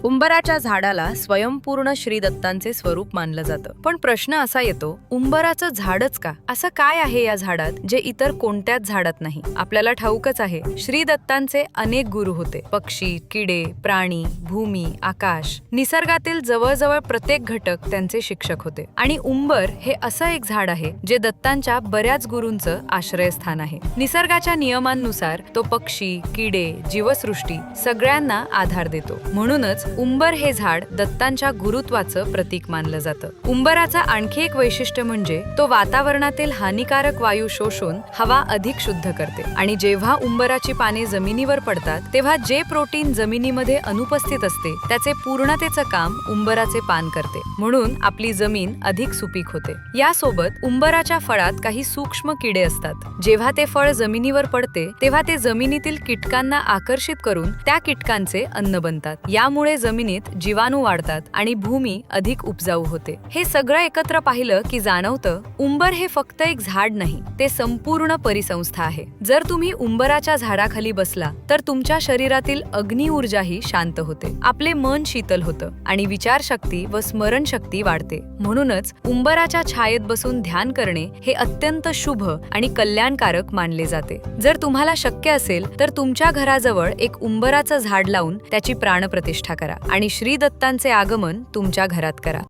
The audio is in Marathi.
उंबराच्या झाडाला स्वयंपूर्ण श्री दत्तांचे स्वरूप मानलं जातं. पण प्रश्न असा येतो, उंबराचं झाडच का? असं काय आहे या झाडात जे इतर कोणत्याच झाडात नाही? आपल्याला ठाऊकच आहे, श्री दत्तांचे अनेक गुरु होते. पक्षी, किडे, प्राणी, भूमी, आकाश, निसर्गातील जवळजवळ प्रत्येक घटक त्यांचे शिक्षक होते. आणि उंबर हे असं एक झाड आहे जे दत्तांच्या बऱ्याच गुरूंचं आश्रयस्थान आहे. निसर्गाच्या नियमांनुसार तो पक्षी, किडे, जीवसृष्टी सगळ्यांना आधार देतो. म्हणूनच उंबर हे झाड दत्तांच्या गुरुत्वाचं प्रतीक मानलं जातं. उंबराचं आणखी एक वैशिष्ट्य म्हणजे तो वातावरणातील हानिकारक वायू शोषून हवा अधिक शुद्ध करते. आणि जेव्हा उंबराची पाने जमिनीवर पडतात तेव्हा जे प्रोटीन जमिनीमध्ये अनुपस्थित असते त्याचे पूर्णतेचं काम उंबराचे पान करते. म्हणून आपली जमीन अधिक सुपीक होते. यासोबत उंबराच्या फळात काही सूक्ष्म किडे असतात. जेव्हा ते फळ जमिनीवर पडते तेव्हा ते जमिनीतील कीटकांना आकर्षित करून त्या कीटकांचे अन्न बनतात. यामुळे जमिनीत जीवाणू वाढतात आणि भूमी अधिक उपजाऊ होते. हे सगळं एकत्र पाहिलं की जाणवतं, उंबर हे फक्त एक झाड नाही, ते संपूर्ण परिसंस्था आहे. जर तुम्ही उंबराच्या झाडाखाली बसला तर तुमच्या शरीरातील अग्नी ऊर्जाही शांत होते, आपले मन शीतल होतं आणि विचारशक्ती व स्मरणशक्ती वाढते. म्हणूनच उंबराच्या छायेत बसून ध्यान करणे हे अत्यंत शुभ आणि कल्याणकारक मानले जाते. जर तुम्हाला शक्य असेल तर तुमच्या घराजवळ एक उंबराचं झाड लावून त्याची प्राणप्रतिष्ठा करा आणि श्री दत्तांचे आगमन तुमच्या घरात करा.